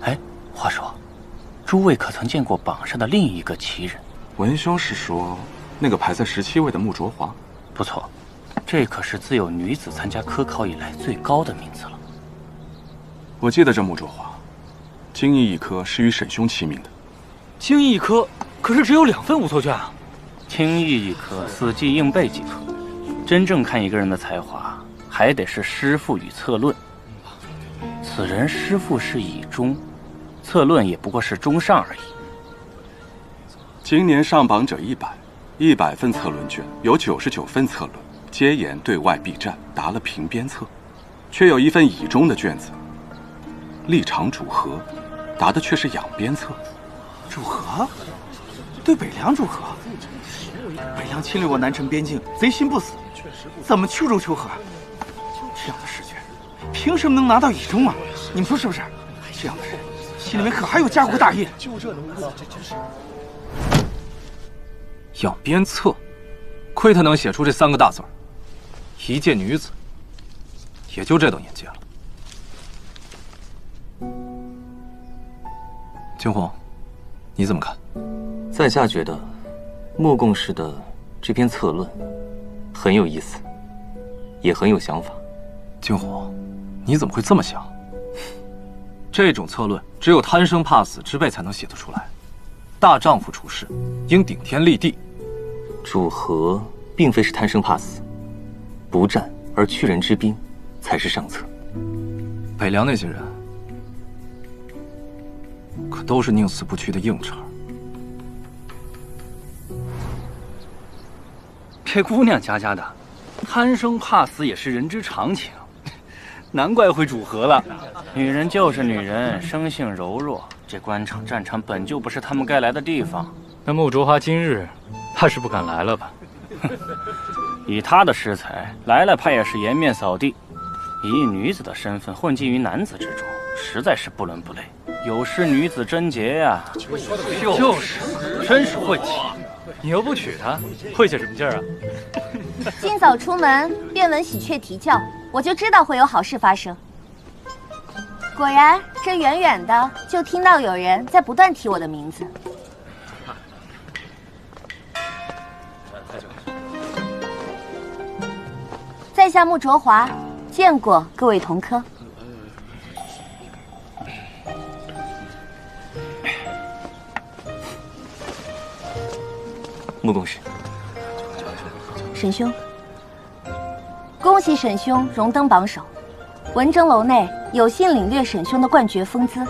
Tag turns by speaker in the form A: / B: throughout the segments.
A: 哎，话说，诸位可曾见过榜上的另一个奇人？
B: 文兄是说那个排在17位的穆卓华？
A: 不错，这可是自有女子参加科考以来最高的名次了。
B: 我记得这穆卓华，经义一科是与沈兄齐名的。
C: 经义一科可是只有2份无错卷啊！
A: 轻易一科，死记硬背几科。真正看一个人的才华，还得是诗赋与策论。此人诗赋是以中，策论也不过是中上而已。
B: 今年上榜者100份策论卷，有99份策论，皆言对外必战，答了评边策；却有1份以中的卷子，立场主和，答的却是养边策。
D: 主和？对北凉主和？北凉侵略过南陈边境，贼心不死，怎么去中求和？这样的试卷，凭什么能拿到以中啊？你们说是不是？这样的人心里面可还有家国大业？就这能过，这真是。
C: 养边策，亏他能写出这3个大字儿。一介女子，也就这等年纪了。惊鸿，你怎么看？
E: 在下觉得，穆公氏的这篇策论很有意思，也很有想法。
C: 惊鸿，你怎么会这么想？这种策论只有贪生怕死之辈才能写得出来。大丈夫处事，应顶天立地。
E: 主和并非是贪生怕死，不战而屈人之兵才是上策。
C: 北凉那些人，可都是宁死不屈的硬茬。
A: 这姑娘家的，贪生怕死也是人之常情，难怪会主和了。女人就是女人，生性柔弱，这官场战场本就不是他们该来的地方。
C: 那穆卓华今日，怕是不敢来了吧？
A: 以她的诗才，来了怕也是颜面扫地。以一女子的身份混迹于男子之中，实在是不伦不类，有失女子贞洁呀。
C: 就是，真是晦气。你又不娶她，晦气什么劲儿啊？
F: 今早出门便闻喜鹊啼叫，我就知道会有好事发生。果然，这远远的就听到有人在不断提我的名字。在下穆卓华，见过各位同科。
E: 穆公氏，
F: 沈兄，恭喜沈兄荣登榜首。文征楼内有幸领略沈兄的冠绝风姿，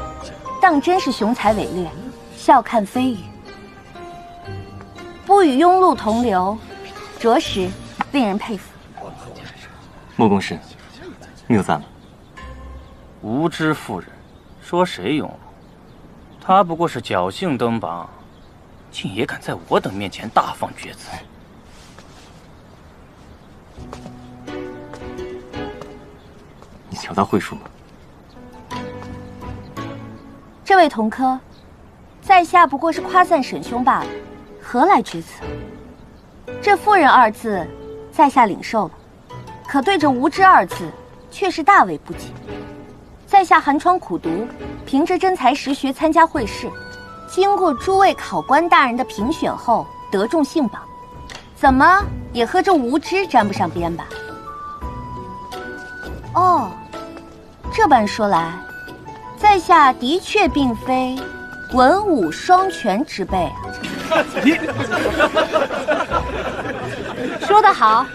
F: 当真是雄才伟略，笑看非语。不与庸碌同流，着实令人佩服。
E: 穆公氏，谬赞了。
A: 无知妇人，说谁庸碌？他不过是侥幸登榜，竟也敢在我等面前大放厥词。
E: 你瞧他会说吗？
F: 这位同科，在下不过是夸赞沈兄罢了，何来厥词？这妇人2字，在下领受了，可对这无知2字，却是大为不解。在下寒窗苦读，凭着真才实学参加会试，经过诸位考官大人的评选后，得中信榜，怎么也和这无知沾不上边吧？哦，这般说来，在下的确并非文武双全之辈啊。
D: 你
F: 说得好。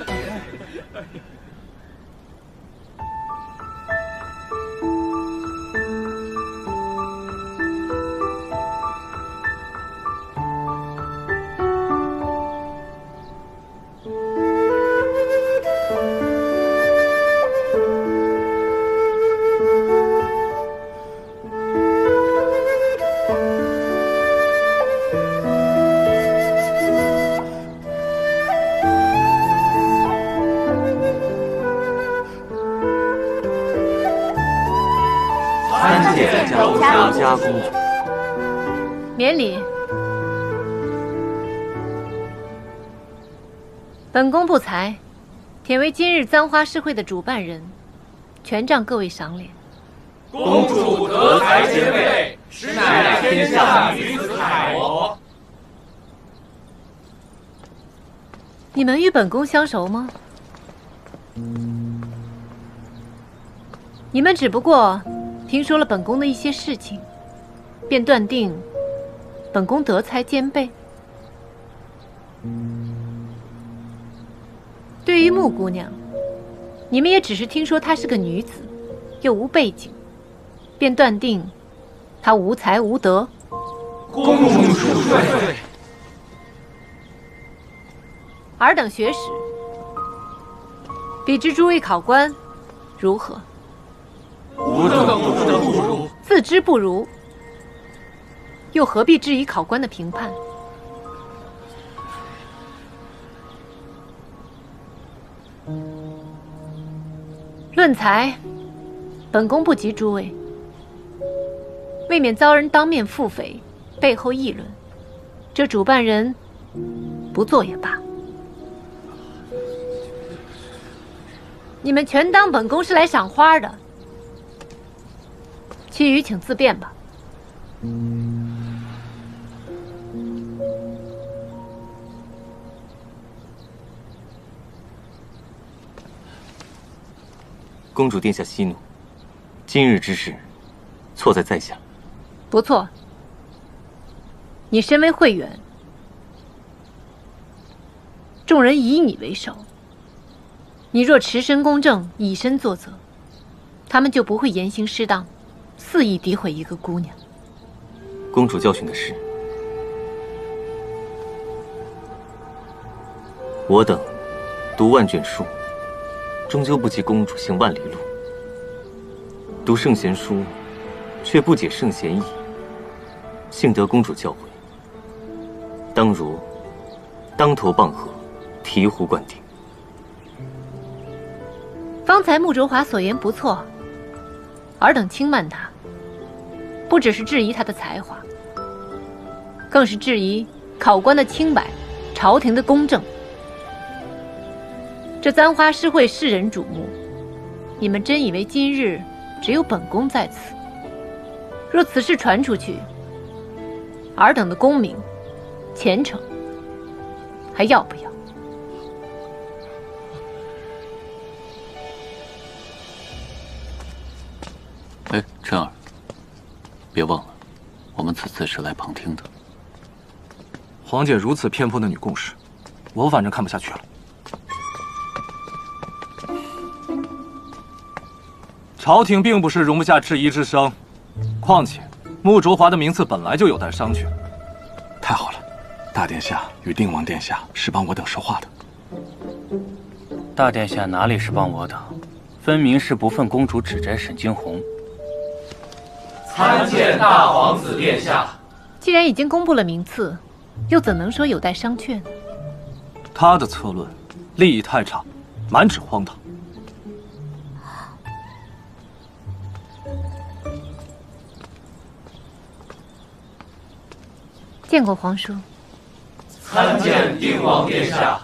E: 参见周家公主。
G: 免礼。本宫不才，忝为今日簪花诗会的主办人，全仗各位赏脸。
H: 公主德才兼备，天下女子楷模。
G: 你们与本宫相熟吗？你们只不过听说了本宫的一些事情，便断定本宫德才兼备。对于穆姑娘，你们也只是听说她是个女子，又无背景，便断定她无才无德。
H: 公主恕罪。
G: 尔等学识，比之诸位考官，如何？
H: 吾等不如。
G: 自知不如，又何必质疑考官的评判？论才，本宫不及诸位，未免遭人当面腹诽，背后议论，这主办人不做也罢。你们全当本宫是来赏花的，其余请自便吧。
E: 公主殿下息怒，今日之事，错在在下。
G: 不错，你身为慧远，众人以你为首，你若持身公正，以身作则，他们就不会言行失当，肆意诋毁一个姑娘。
E: 公主教训的是，我等读万卷书，终究不及公主行万里路。读圣贤书，却不解圣贤意，幸得公主教诲，当如当头棒喝，醍醐灌顶。
G: 方才穆卓华所言不错，尔等轻慢他，不只是质疑他的才华，更是质疑考官的清白，朝廷的公正。这簪花诗会世人瞩目，你们真以为今日只有本宫在此？若此事传出去，尔等的功名、前程还要不要？
A: 哎，晨儿，别忘了，我们此次是来旁听的。
C: 皇姐如此偏颇的女贡士，我反正看不下去了。朝廷并不是容不下质疑之声，况且穆卓华的名次本来就有待商榷。
B: 太好了，大殿下与定王殿下是帮我等说话的。
A: 大殿下哪里是帮我等，分明是不忿公主指摘沈惊鸿。
H: 参见大皇子殿下。
G: 既然已经公布了名次，又怎能说有待商榷呢？
C: 他的策论立意太差，满纸荒唐。
G: 见过皇叔。
H: 参见定王殿下。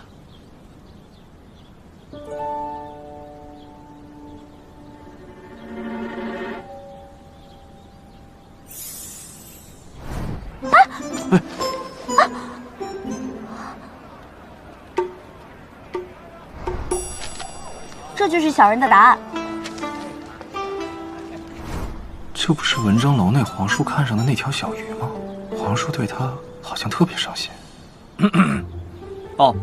F: 这就是小人的答案。
C: 这不是文章楼内皇叔看上的那条小鱼吗？皇叔对他好像特别上心。哦，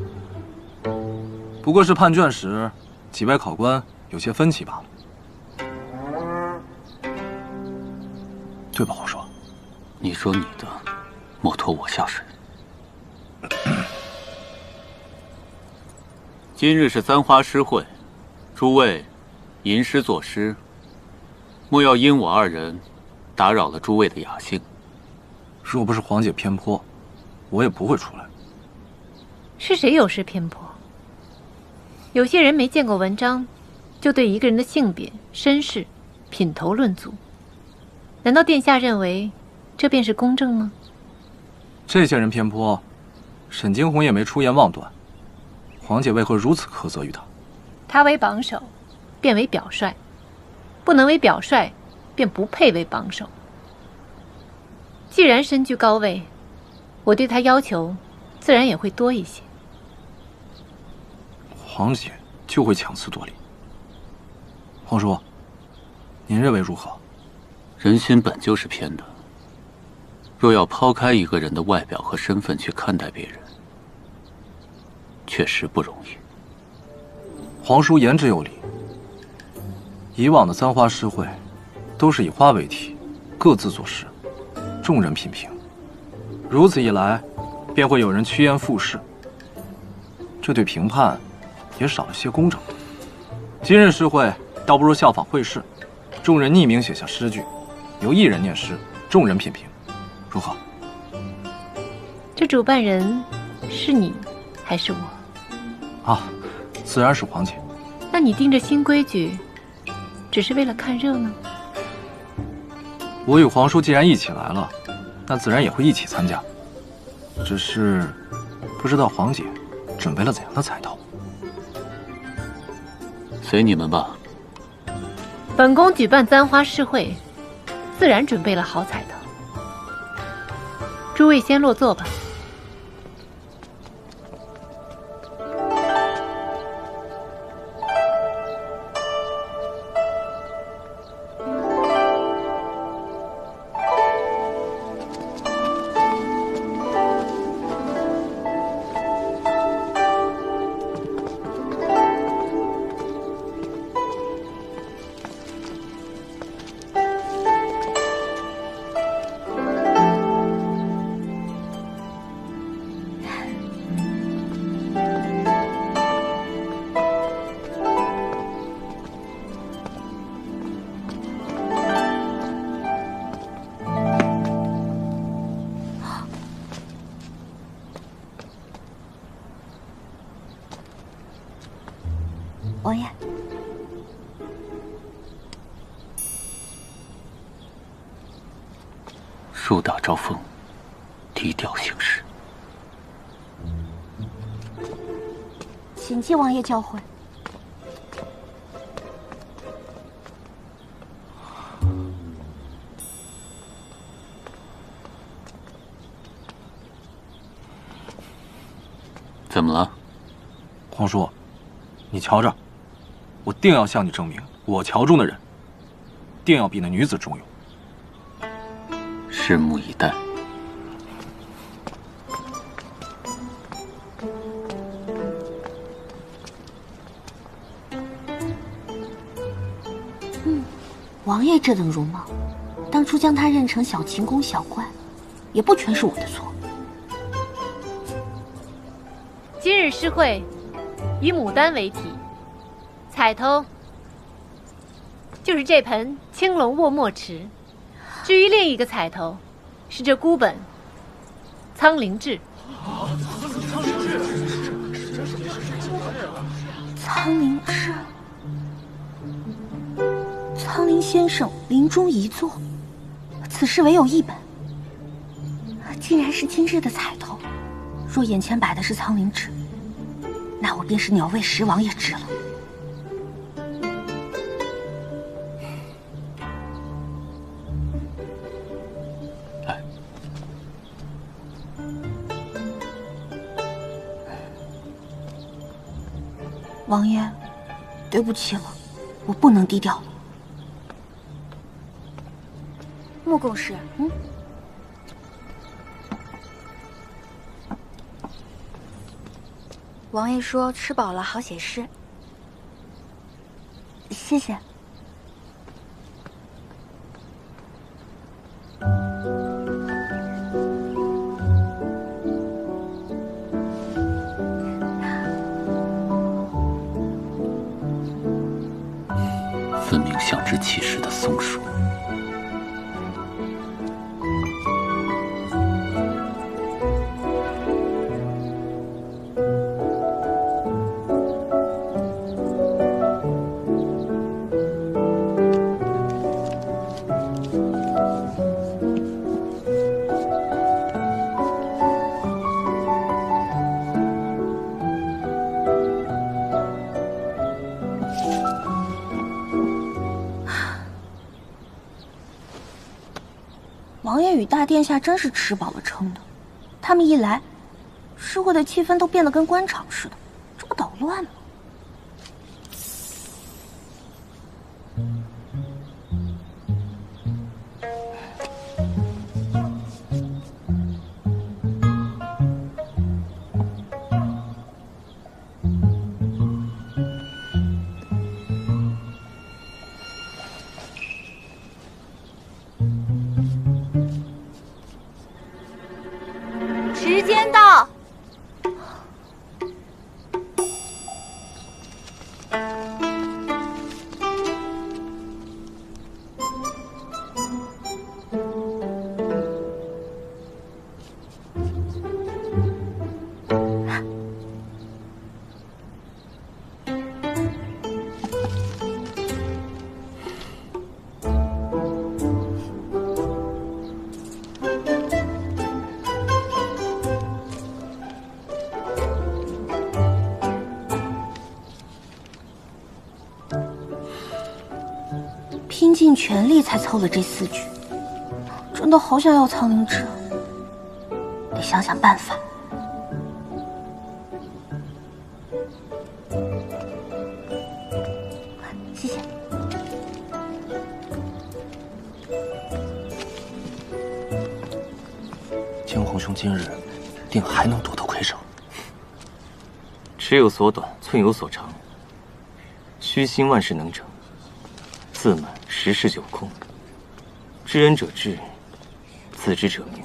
C: 不过是判卷时几位考官有些分歧罢了，对吧，皇叔？
A: 你说你的，莫拖我下水。今日是簪花诗会，诸位吟诗作诗，莫要因我二人打扰了诸位的雅兴。
C: 若不是皇姐偏颇，我也不会出来。
G: 是谁有失偏颇？有些人没见过文章，就对一个人的性别、身世、品头论足。难道殿下认为这便是公正吗？
C: 这些人偏颇，沈惊鸿也没出言妄断，皇姐为何如此苛责于他？
G: 他为榜首，便为表率；不能为表率，便不配为榜首。既然身居高位，我对他要求自然也会多一些。
C: 皇姐就会强词夺理。皇叔，您认为如何？
A: 人心本就是偏的，若要抛开一个人的外表和身份去看待别人，确实不容易。
C: 皇叔言之有理。以往的簪花诗会，都是以花为题，各自作诗，众人品评。如此一来，便会有人趋炎附势，这对评判也少了些公正。今日诗会，倒不如效仿会试，众人匿名写下诗句，由一人念诗，众人品评，如何？
G: 这主办人是你，还是我？
C: 啊，自然是皇姐。
G: 那你定这新规矩，只是为了看热闹？
C: 我与皇叔既然一起来了，那自然也会一起参加。只是不知道皇姐准备了怎样的彩头。
A: 随你们吧。
G: 本宫举办簪花诗会，自然准备了好彩头。诸位先落座吧。
F: 王爷，
A: 树大招风，低调行事。
F: 谨记王爷教诲。
A: 怎么了？
C: 皇叔，你瞧着，我定要向你证明，我桥中的人，定要比那女子中用。
A: 拭目以待。
F: 王爷这等容貌，当初将他认成小秦宫小官，也不全是我的错。
G: 今日诗会以牡丹为题，彩头就是这盆青龙卧墨池。至于另一个彩头，是这孤本《苍灵志》。
F: 苍灵志，苍灵先生临终遗作，此事唯有一本，竟然是今日的彩头。若眼前摆的是苍灵志，那我便是鸟卫十王爷之了。
A: 来，
F: 王爷，对不起了，我不能低调了。穆公使，王爷说吃饱了好写诗。谢谢。
A: 分明象征气势的松树。
F: 王爷与大殿下真是吃饱了撑的，他们一来，诗会的气氛都变得跟官场似的，这不捣乱吗？时间到。拼尽全力才凑了这4局，真的好想要苍灵芝，得想想办法。谢谢。
C: 惊鸿兄今日定还能夺得魁首。
E: 尺有所短，寸有所长，虚心万事能成。自满十室九空，知人者智，自知者明。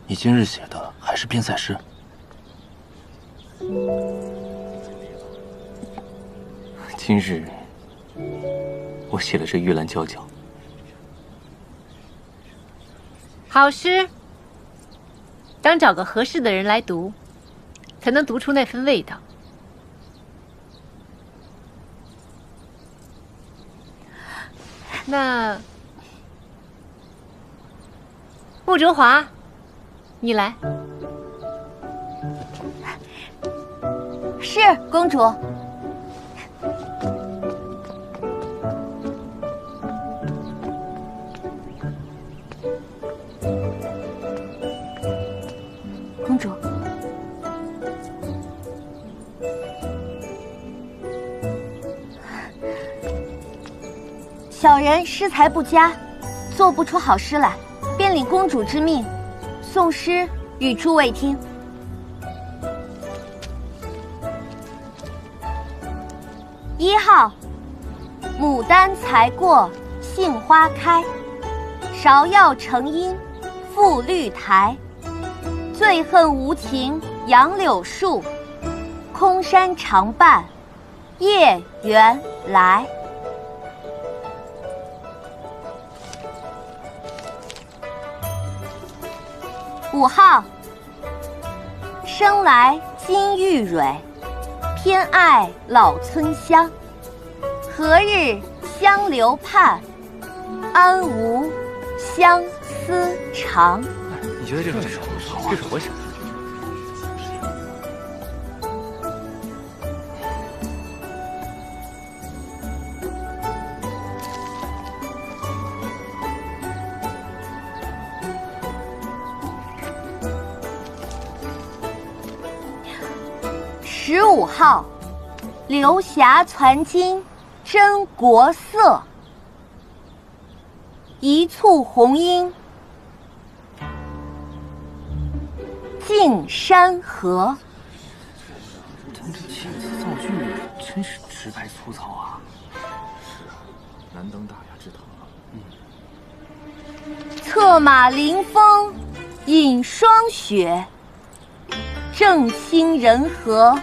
C: 你今日写的还是边塞诗？
E: 今日我写了这玉兰皎皎。
G: 好诗，当找个合适的人来读，才能读出那份味道。那穆哲华，你来。
F: 是公主。公主。小人诗才不佳，做不出好诗来，便领公主之命，诵诗与诸位听。1号，牡丹才过杏花开，芍药成荫覆绿台。最恨无情杨柳树，空山长伴夜缘来。5号，生来金玉蕊，偏爱老村乡。何日相留盼，安无相思长。
C: 你觉得这首这首我写的。
F: 15号，流霞攒金真国色，一簇红缨尽山河。
C: 但这遣词造句真是直白粗糙啊！是啊，难登大雅之堂啊。
F: 策马临风饮霜雪，正清人和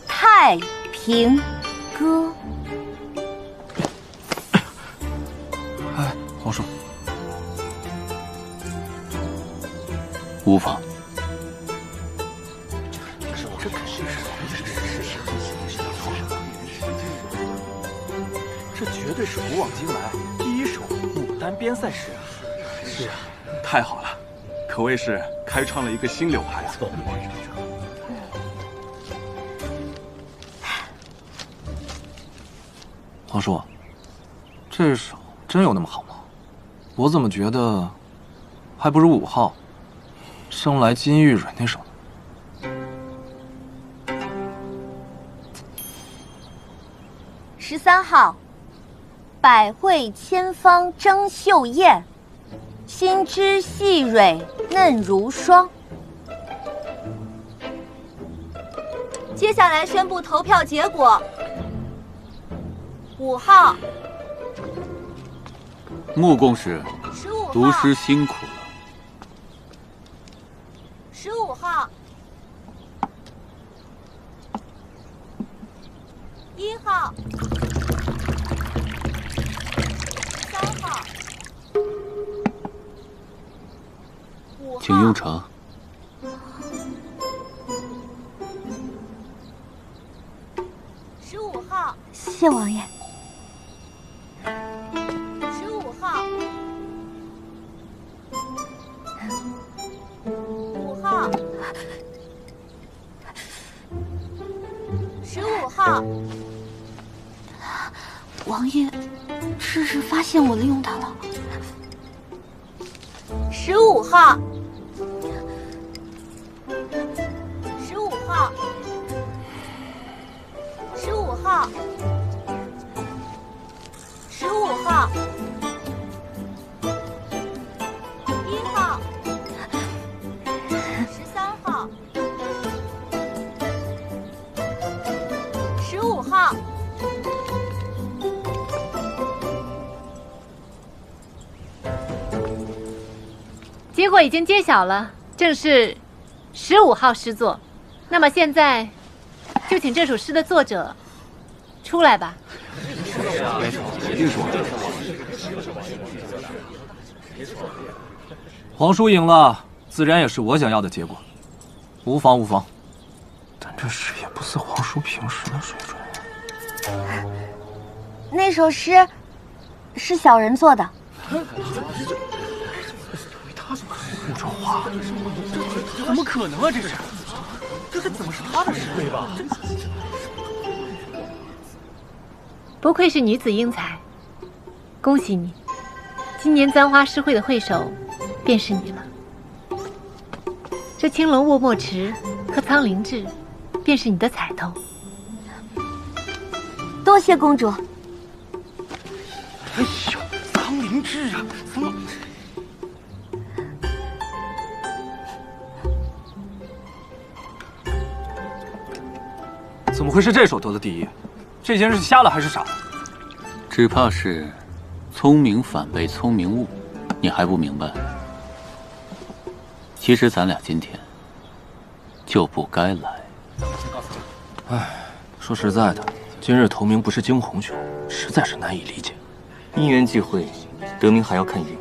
F: 太平歌。
C: 哎，皇叔，
A: 无妨。
C: 这肯定是
D: 这绝对是古往今来第一首牡丹边塞诗啊！
B: 是啊，太好了，可谓是开创了一个新流派啊！
C: 皇叔，这首真有那么好吗？我怎么觉得还不如5号生来金玉蕊那首呢
F: ？13号，百卉千芳争秀艳，心之细蕊嫩如霜。接下来宣布投票结果。5号，
I: 穆公使，
F: 15号，
I: 读诗辛苦了。
F: 15号，1号，3号，5号，
I: 请用茶。
F: 15号，谢王爷。15号，5号，15号。王爷，是发现我利用他了。15号，15号。 15号，15号，1号，13号，15号。
G: 结果已经揭晓了，正是15号诗作。那么现在，就请这首诗的作者出来吧。
B: 一定是我。
C: 皇叔赢了，自然也是我想要的结果，无妨无妨。但这诗也不似皇叔平时的水准。
F: 那首诗是小人做的。
D: 顾中华，怎么可能啊？这怎么是他的诗对吧？
G: 不愧是女子英才，恭喜你，今年簪花诗会的会首便是你了。这青龙卧墨池和苍灵志，便是你的彩头。
F: 多谢公主。
D: 哎呦，苍灵志啊，
C: 怎么会是这首得了第一？这些人是瞎了还是傻了？
I: 只怕是聪明反被聪明误，你还不明白？其实咱俩今天就不该来。
C: 唉，说实在的，今日头名不是惊鸿雄，实在是难以理解。
E: 因缘际会，得名还要看运。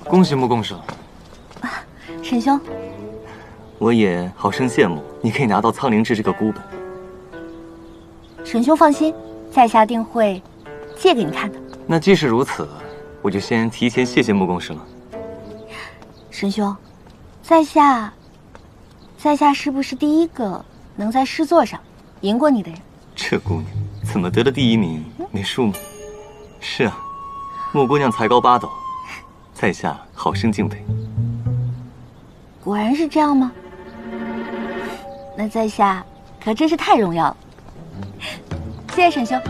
E: 恭喜穆公使，
F: 沈兄，
E: 我也好生羡慕你可以拿到苍灵志这个孤本。
F: 沈兄放心，在下定会借给你看的。
E: 那既是如此，我就先提前谢谢穆公使了。
F: 沈兄，在下是不是第一个能在诗作上赢过你的人？
E: 这姑娘怎么得了第一名？没数吗？是啊，穆姑娘才高八斗，在下好生敬佩。
F: 果然是这样吗？那在下可真是太荣耀了。谢谢沈兄。